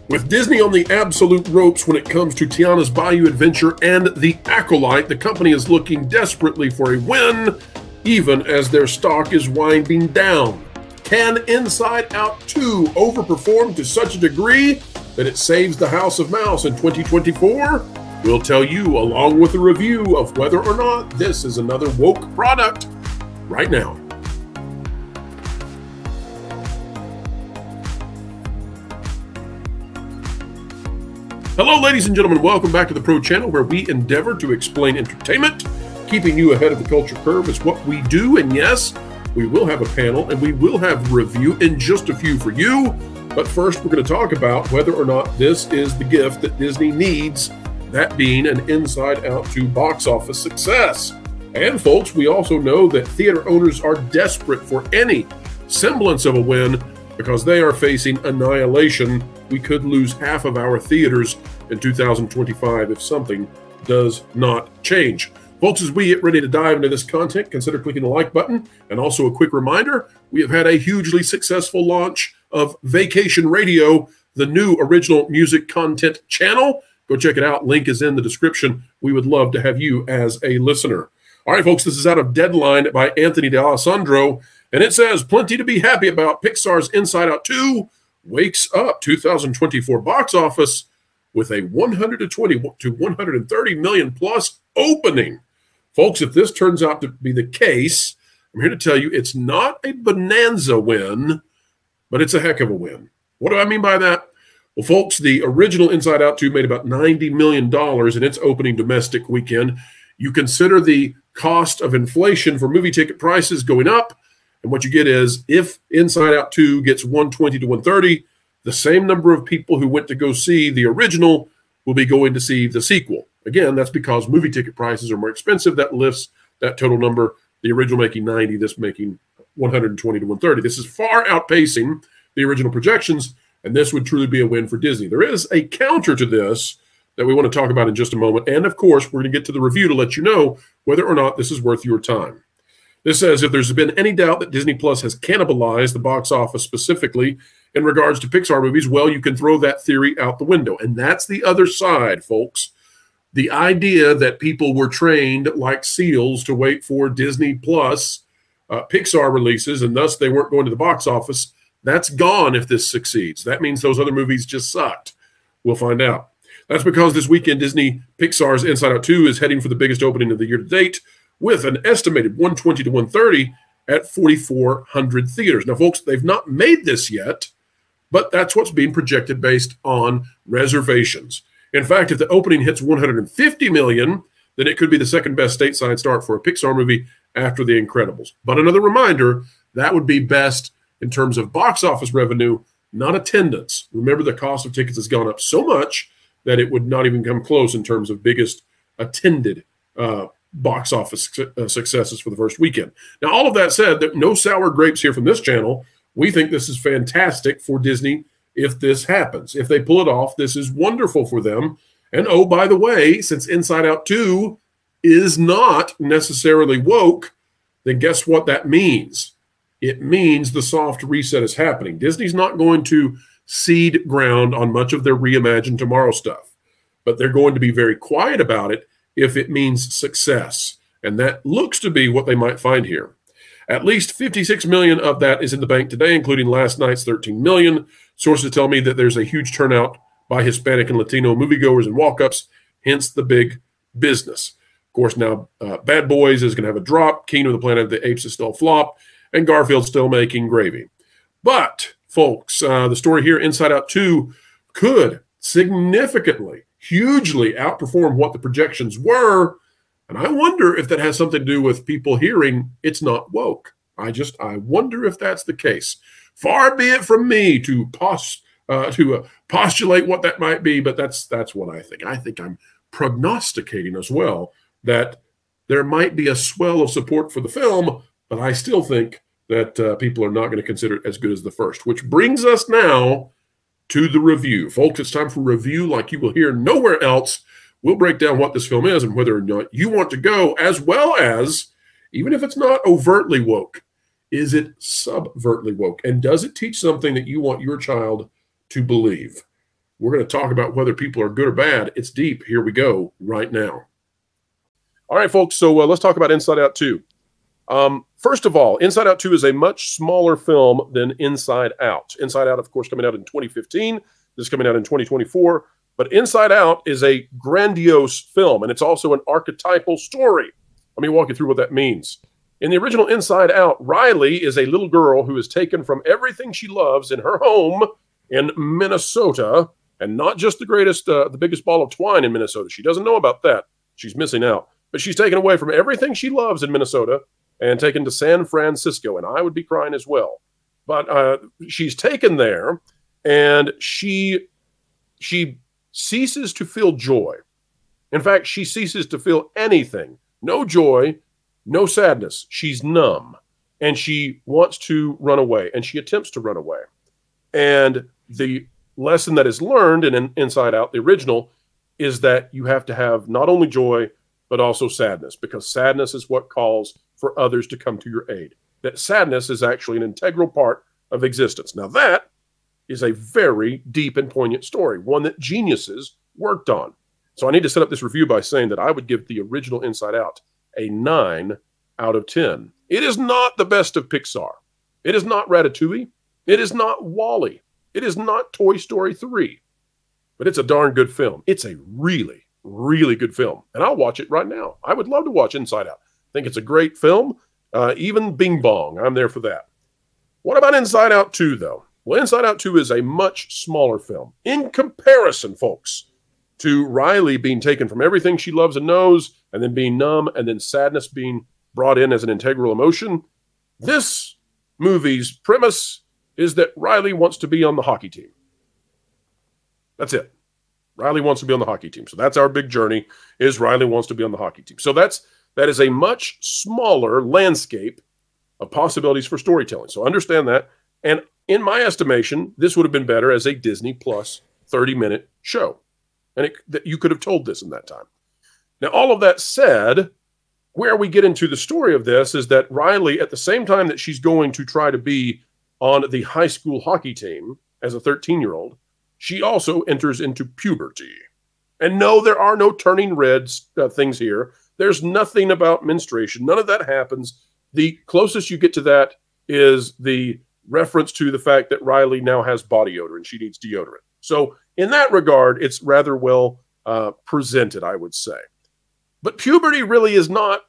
With Disney on the absolute ropes when it comes to Tiana's Bayou Adventure and The Acolyte, the company is looking desperately for a win, even as their stock is winding down. Can Inside Out 2 overperform to such a degree that it saves the House of Mouse in 2024? We'll tell you, along with a review of whether or not this is another woke product, right now. Hello, ladies and gentlemen. Welcome back to the Pro Channel, where we endeavor to explain entertainment. Keeping you ahead of the culture curve is what we do. And yes, we will have a panel and we will have a review in just a few for you. But first, we're going to talk about whether or not this is the gift that Disney needs, that being an Inside Out 2 box office success. And folks, we also know that theater owners are desperate for any semblance of a win because they are facing annihilation. We could lose half of our theaters in 2025 if something does not change. Folks, as we get ready to dive into this content, consider clicking the like button. And also a quick reminder, we have had a hugely successful launch of Vacation Radio, the new original music content channel. Go check it out. Link is in the description. We would love to have you as a listener. All right, folks, this is out of Deadline by Anthony D'Alessandro, and it says, plenty to be happy about. Pixar's Inside Out 2 wakes up 2024 box office with a 120 to 130 million plus opening. Folks, if this turns out to be the case, I'm here to tell you it's not a bonanza win, but it's a heck of a win. What do I mean by that? Well, folks, the original Inside Out 2 made about $90 million in its opening domestic weekend. You consider the cost of inflation for movie ticket prices going up, and what you get is, if Inside Out 2 gets 120 to 130, the same number of people who went to go see the original will be going to see the sequel. Again, that's because movie ticket prices are more expensive. That lifts that total number. The original making 90, this making 120 to 130. This is far outpacing the original projections, and this would truly be a win for Disney. There is a counter to this that we want to talk about in just a moment. And of course, we're going to get to the review to let you know whether or not this is worth your time. This says, if there's been any doubt that Disney Plus has cannibalized the box office specifically in regards to Pixar movies, well, you can throw that theory out the window. And that's the other side, folks. The idea that people were trained like seals to wait for Disney Plus Pixar releases, and thus they weren't going to the box office, that's gone if this succeeds. That means those other movies just sucked. We'll find out. That's because this weekend, Disney Pixar's Inside Out 2 is heading for the biggest opening of the year to date, with an estimated 120 to 130 at 4,400 theaters. Now, folks, they've not made this yet, but that's what's being projected based on reservations. In fact, if the opening hits 150 million, then it could be the second best stateside start for a Pixar movie after The Incredibles. But another reminder, that would be best in terms of box office revenue, not attendance. Remember, the cost of tickets has gone up so much that it would not even come close in terms of biggest attended box office successes for the first weekend. Now, all of that said, there no sour grapes here from this channel. We think this is fantastic for Disney if this happens. If they pull it off, this is wonderful for them. And oh, by the way, since Inside Out 2 is not necessarily woke, then guess what that means? It means the soft reset is happening. Disney's not going to cede ground on much of their Reimagine Tomorrow stuff, but they're going to be very quiet about it if it means success. And that looks to be what they might find here. At least 56 million of that is in the bank today, including last night's 13 million. Sources tell me that there's a huge turnout by Hispanic and Latino moviegoers and walk-ups, hence the big business. Of course, now Bad Boys is going to have a drop. Kingdom of the Planet of the Apes is still a flop, and Garfield's still making gravy. But, folks, the story here, Inside Out 2, could significantly, hugely outperform what the projections were. And I wonder if that has something to do with people hearing it's not woke. I wonder if that's the case. Far be it from me to postulate what that might be, but that's what I think. I think I'm prognosticating as well that there might be a swell of support for the film, but I still think that people are not going to consider it as good as the first, which brings us now to the review. Folks, it's time for review like you will hear nowhere else. We'll break down what this film is and whether or not you want to go, as well as, even if it's not overtly woke, is it subvertly woke? And does it teach something that you want your child to believe? We're going to talk about whether people are good or bad. It's deep. Here we go right now. All right, folks. So let's talk about Inside Out 2. First of all, Inside Out 2 is a much smaller film than Inside Out. Inside Out, of course, coming out in 2015. This is coming out in 2024. But Inside Out is a grandiose film, and it's also an archetypal story. Let me walk you through what that means. In the original Inside Out, Riley is a little girl who is taken from everything she loves in her home in Minnesota, and not just the biggest ball of twine in Minnesota. She doesn't know about that. She's missing out. But she's taken away from everything she loves in Minnesota and taken to San Francisco, and I would be crying as well. But she's taken there, and she ceases to feel joy. In fact, she ceases to feel anything. No joy, no sadness. She's numb, and she wants to run away, and she attempts to run away. And the lesson that is learned in Inside Out, the original, is that you have to have not only joy, but also sadness, because sadness is what calls for others to come to your aid. That sadness is actually an integral part of existence. Now that is a very deep and poignant story, one that geniuses worked on. So I need to set up this review by saying that I would give the original Inside Out a 9 out of 10. It is not the best of Pixar. It is not Ratatouille. It is not WALL-E. It is not Toy Story 3. But it's a darn good film. It's a really, really good film. And I'll watch it right now. I would love to watch Inside Out. I think it's a great film. Even Bing Bong, I'm there for that. What about Inside Out 2, though? Well, Inside Out 2 is a much smaller film. In comparison, folks, to Riley being taken from everything she loves and knows, and then being numb, and then sadness being brought in as an integral emotion, this movie's premise is that Riley wants to be on the hockey team. That's it. Riley wants to be on the hockey team. So that's our big journey, is Riley wants to be on the hockey team. So that is a much smaller landscape of possibilities for storytelling. So understand that. And in my estimation, this would have been better as a Disney Plus 30-minute show. And that you could have told this in that time. Now, all of that said, where we get into the story of this is that Riley, at the same time that she's going to try to be on the high school hockey team as a 13-year-old, she also enters into puberty. And no, there are no turning red things here. There's nothing about menstruation. None of that happens. The closest you get to that is the reference to the fact that Riley now has body odor and she needs deodorant. So in that regard, it's rather well presented, I would say. But puberty really is not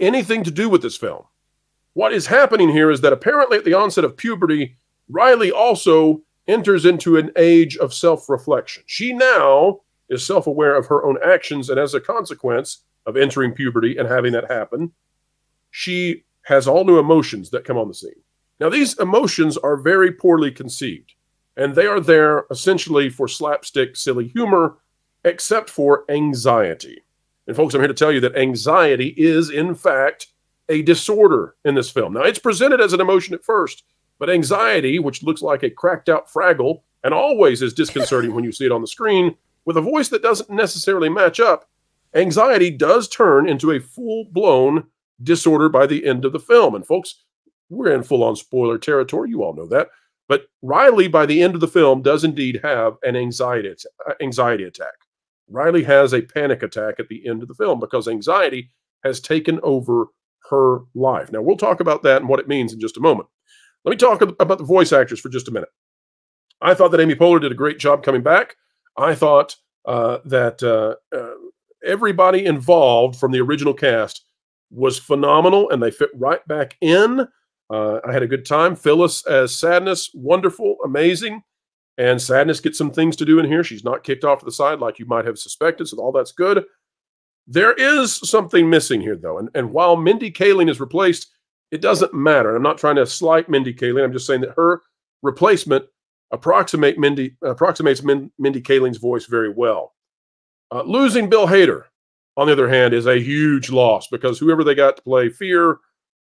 anything to do with this film. What is happening here is that apparently at the onset of puberty, Riley also enters into an age of self-reflection. She now is self-aware of her own actions, and as a consequence of entering puberty and having that happen, she has all new emotions that come on the scene. Now, these emotions are very poorly conceived, and they are there essentially for slapstick, silly humor, except for anxiety. And folks, I'm here to tell you that anxiety is, in fact, a disorder in this film. Now, it's presented as an emotion at first, but anxiety, which looks like a cracked out Fraggle and always is disconcerting when you see it on the screen, with a voice that doesn't necessarily match up, anxiety does turn into a full-blown disorder by the end of the film. And folks, we're in full-on spoiler territory. You all know that. But Riley, by the end of the film, does indeed have an anxiety attack. Riley has a panic attack at the end of the film because anxiety has taken over her life. Now, we'll talk about that and what it means in just a moment. Let me talk about the voice actors for just a minute. I thought that Amy Poehler did a great job coming back. I thought that everybody involved from the original cast was phenomenal, and they fit right back in. I had a good time. Phyllis as Sadness, wonderful, amazing. And Sadness gets some things to do in here. She's not kicked off to the side like you might have suspected, so all that's good. There is something missing here, though. And while Mindy Kaling is replaced, it doesn't matter. I'm not trying to slight Mindy Kaling. I'm just saying that her replacement approximates Mindy Kaling's voice very well. Losing Bill Hader, on the other hand, is a huge loss because whoever they got to play Fear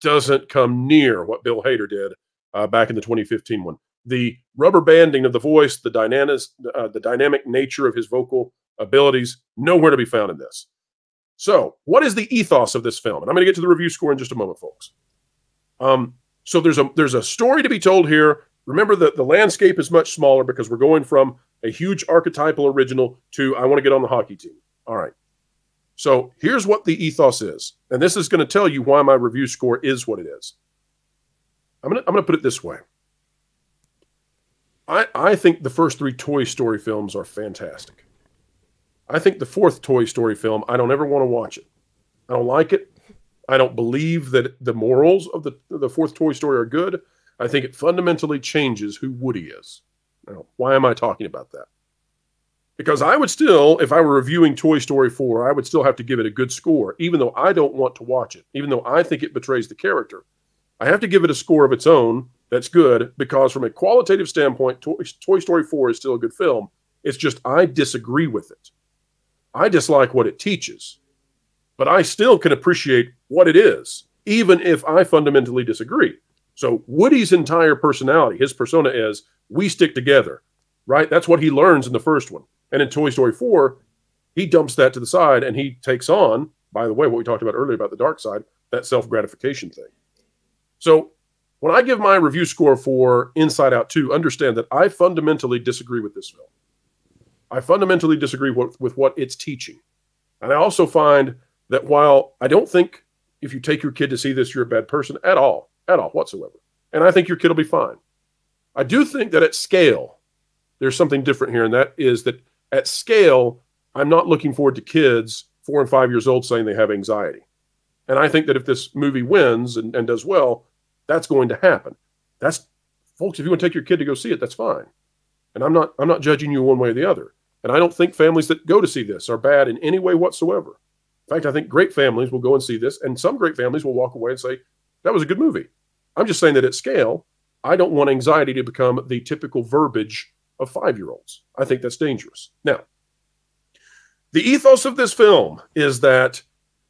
doesn't come near what Bill Hader did back in the 2015 one. The rubber banding of the voice, the dynamic nature of his vocal abilities, nowhere to be found in this. So, what is the ethos of this film? And I'm going to get to the review score in just a moment, folks. So there's a story to be told here. remember that the landscape is much smaller because we're going from a huge archetypal original to I want to get on the hockey team. All right. So here's what the ethos is. And this is going to tell you why my review score is what it is. I'm going to put it this way. I think the first 3 Toy Story films are fantastic. I think the 4th Toy Story film, I don't ever want to watch it. I don't like it. I don't believe that the morals of the 4th Toy Story are good. I think it fundamentally changes who Woody is. Now, why am I talking about that? Because I would still, if I were reviewing Toy Story 4, I would still have to give it a good score, even though I don't want to watch it, even though I think it betrays the character. I have to give it a score of its own that's good, because from a qualitative standpoint, Toy Story 4 is still a good film. It's just I disagree with it. I dislike what it teaches, but I still can appreciate what it is, even if I fundamentally disagree. So Woody's entire personality, his persona is, we stick together, right? That's what he learns in the first one. And in Toy Story 4, he dumps that to the side and he takes on, by the way, what we talked about earlier about the dark side, that self-gratification thing. So when I give my review score for Inside Out 2, understand that I fundamentally disagree with this film. I fundamentally disagree with what it's teaching. And I also find that while I don't think if you take your kid to see this, you're a bad person at all whatsoever. And I think your kid will be fine. I do think that at scale, there's something different here. And that is that at scale, I'm not looking forward to kids 4 and 5 years old saying they have anxiety. And I think that if this movie wins and does well, that's going to happen. That's, folks, if you want to take your kid to go see it, that's fine. And I'm not judging you one way or the other. And I don't think families that go to see this are bad in any way whatsoever. In fact, I think great families will go and see this, and some great families will walk away and say, that was a good movie. I'm just saying that at scale, I don't want anxiety to become the typical verbiage of 5-year-olds. I think that's dangerous. Now, the ethos of this film is that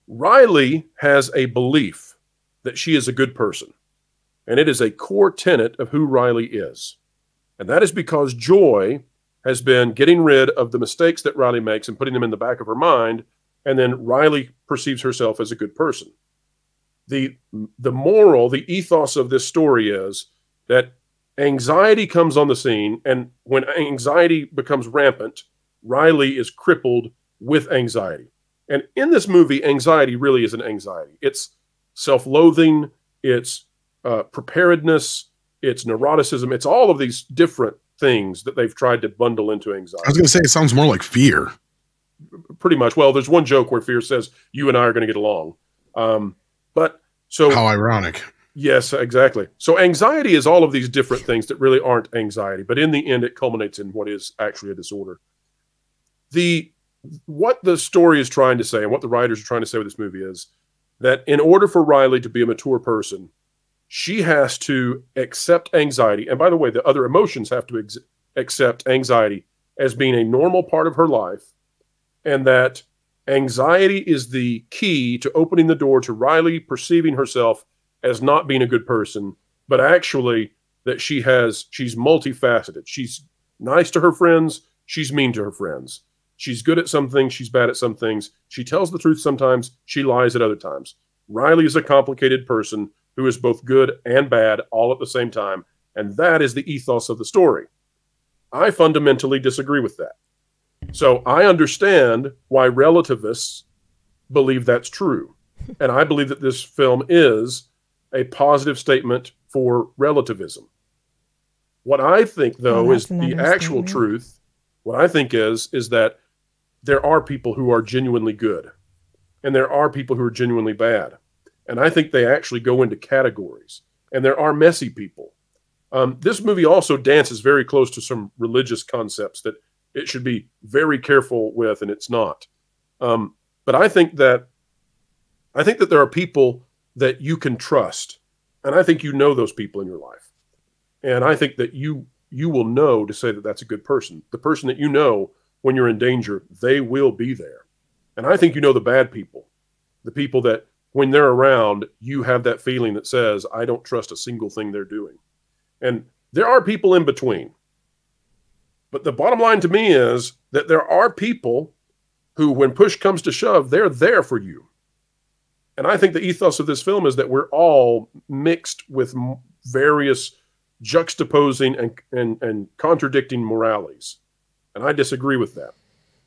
Riley has a belief that she is a good person. And it is a core tenet of who Riley is. And that is because Joy has been getting rid of the mistakes that Riley makes and putting them in the back of her mind. And then Riley perceives herself as a good person. The moral, the ethos of this story is that anxiety comes on the scene. And when anxiety becomes rampant, Riley is crippled with anxiety. And in this movie, anxiety really isn't anxiety. It's self-loathing. It's preparedness, it's neuroticism, it's all of these different things that they've tried to bundle into anxiety. I was going to say, it sounds more like fear. Pretty much. Well, there's one joke where fear says, you and I are going to get along. But so how ironic. Yes, exactly. So anxiety is all of these different things that really aren't anxiety, but in the end, it culminates in what is actually a disorder. What the story is trying to say and what the writers are trying to say with this movie is that in order for Riley to be a mature person, she has to accept anxiety. And by the way, the other emotions have to accept anxiety as being a normal part of her life. And that anxiety is the key to opening the door to Riley perceiving herself as not being a good person, but actually that she's multifaceted. She's nice to her friends. She's mean to her friends. She's good at some things. She's bad at some things. She tells the truth sometimes. She lies at other times. Riley is a complicated person who is both good and bad all at the same time. And that is the ethos of the story. I fundamentally disagree with that. So I understand why relativists believe that's true. And I believe that this film is a positive statement for relativism. What I think, though, is the actual truth. What I think is that there are people who are genuinely good. And there are people who are genuinely bad. And I think they actually go into categories. And there are messy people. This movie also dances very close to some religious concepts that it should be very careful with, and it's not. But I think that there are people that you can trust. And I think you know those people in your life. And I think that you will know to say that that's a good person. The person that you know when you're in danger, they will be there. And I think you know the bad people. The people that when they're around, you have that feeling that says, I don't trust a single thing they're doing. And there are people in between. But the bottom line to me is that there are people who, when push comes to shove, they're there for you. And I think the ethos of this film is that we're all mixed with various juxtaposing and contradicting moralities. And I disagree with that.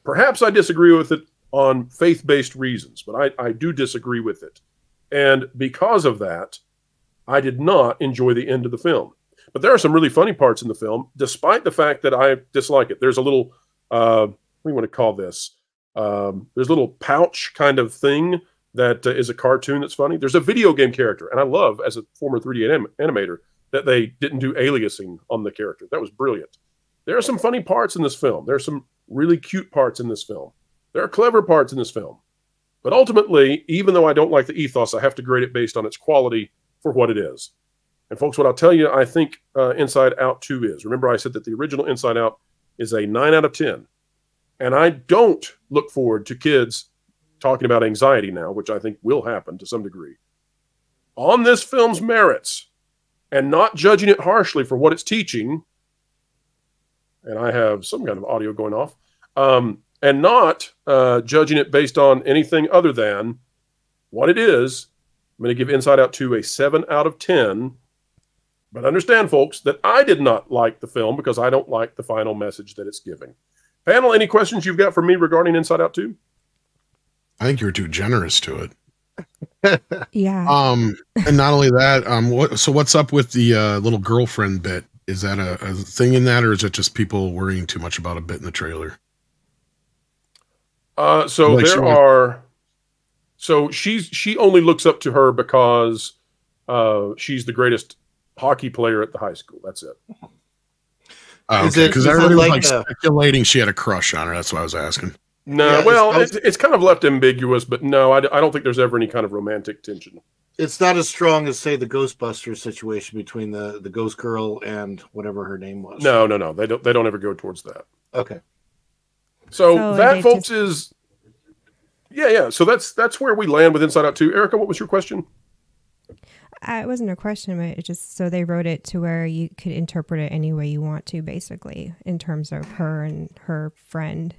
Perhaps I disagree with it on faith-based reasons, but I do disagree with it. And because of that, I did not enjoy the end of the film. But there are some really funny parts in the film, despite the fact that I dislike it. There's a little, what do you want to call this? There's a little pouch kind of thing that is a cartoon that's funny. There's a video game character, and I love, as a former 3D animator, that they didn't do aliasing on the character. That was brilliant. There are some funny parts in this film. There are some really cute parts in this film. There are clever parts in this film. But ultimately, even though I don't like the ethos, I have to grade it based on its quality for what it is. And folks, what I'll tell you, I think Inside Out 2 is. Remember, I said that the original Inside Out is a 9 out of 10. And I don't look forward to kids talking about anxiety now, which I think will happen to some degree, on this film's merits, and not judging it harshly for what it's teaching. And I have some kind of audio going off. And not judging it based on anything other than what it is. I'm going to give Inside Out 2 a 7 out of 10. But understand, folks, that I did not like the film because I don't like the final message that it's giving. Panel, any questions you've got for me regarding Inside Out 2? I think you're too generous to it. Yeah. And not only that, so what's up with the little girlfriend bit? Is that a thing in that, or is it just people worrying too much about a bit in the trailer? So like there are. So she only looks up to her because she's the greatest hockey player at the high school. That's it. Okay, because everybody was like speculating she had a crush on her. That's why I was asking. No, yeah, well, it's kind of left ambiguous, but no, I don't think there's ever any kind of romantic tension. It's not as strong as, say, the Ghostbusters situation between the ghost girl and whatever her name was. No. They don't ever go towards that. Okay. So that, folks, is yeah. So that's where we land with Inside Out 2. Erika, what was your question? It wasn't a question, but it just so they wrote it to where you could interpret it any way you want to, basically, in terms of her and her friend.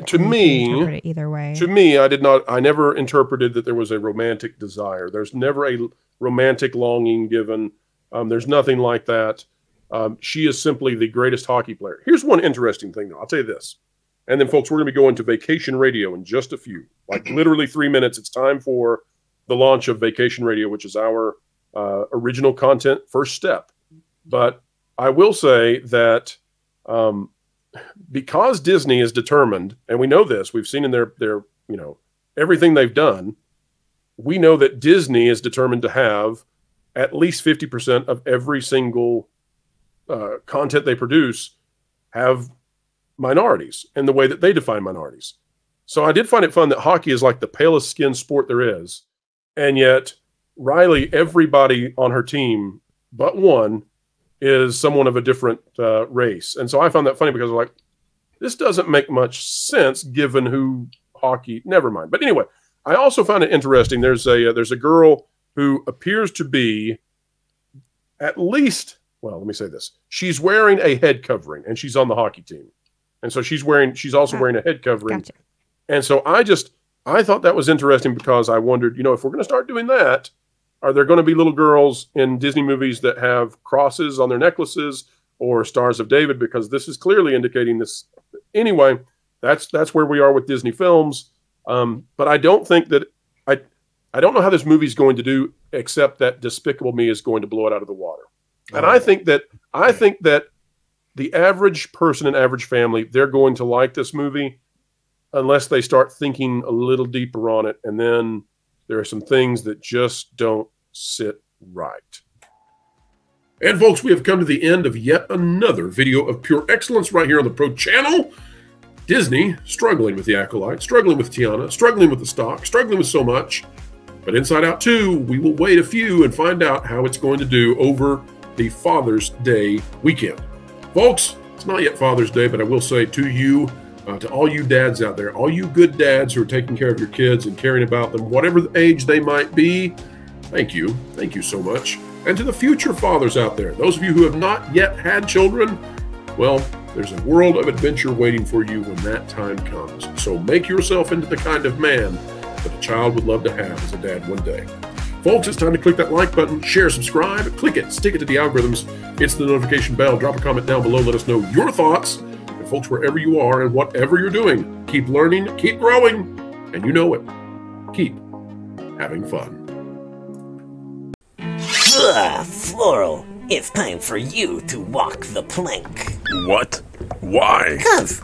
To me, either way. To me, I never interpreted that there was a romantic desire. There's never a romantic longing given. There's nothing like that. She is simply the greatest hockey player. Here's one interesting thing, though. I'll tell you this. And then, folks, we're going to be going to Vacation Radio in just a few. Like, literally 3 minutes. It's time for the launch of Vacation Radio, which is our original content first step. But I will say that because Disney is determined, and we know this, we've seen in their everything they've done, we know that Disney is determined to have at least 50% of every single content they produce have minorities in the way that they define minorities. So I did find it fun that hockey is like the palest skinned sport there is. And yet Riley, everybody on her team but one is someone of a different race. And so I found that funny because I'm like, this doesn't make much sense given who hockey, never mind. But anyway, I also found it interesting. There's a girl who appears to be at least, well, let me say this. She's wearing a head covering and she's on the hockey team. And so she's also wearing a head covering. Gotcha. And so I thought that was interesting because I wondered, if we're going to start doing that, are there going to be little girls in Disney movies that have crosses on their necklaces or Stars of David? Because this is clearly indicating this. Anyway, that's where we are with Disney films. But I don't think that I don't know how this movie is going to do, except that Despicable Me is going to blow it out of the water. And I think that the average person and average family, they're going to like this movie unless they start thinking a little deeper on it. And then there are some things that just don't sit right. And folks, we have come to the end of yet another video of pure excellence right here on the Pro Channel. Disney struggling with the Acolyte, struggling with Tiana, struggling with the stock, struggling with so much. But Inside Out 2, we will wait a few and find out how it's going to do over the Father's Day weekend. Folks, it's not yet Father's Day, but I will say to you, to all you dads out there, all you good dads who are taking care of your kids and caring about them, whatever the age they might be, thank you. Thank you so much. And to the future fathers out there, those of you who have not yet had children, well, there's a world of adventure waiting for you when that time comes. So make yourself into the kind of man that a child would love to have as a dad one day. Folks, it's time to click that like button, share, subscribe, click it, stick it to the algorithms, hit the notification bell, drop a comment down below, let us know your thoughts. And folks, wherever you are and whatever you're doing, keep learning, keep growing, and you know it, keep having fun. Floral, it's time for you to walk the plank. What? Why? Because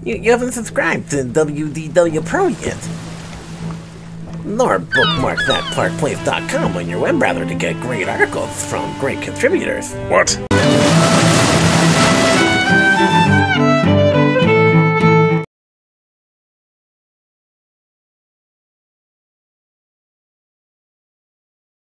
you haven't subscribed to WDW Pro yet. Nor bookmark thatparkplace.com on your web browser to get great articles from great contributors. What?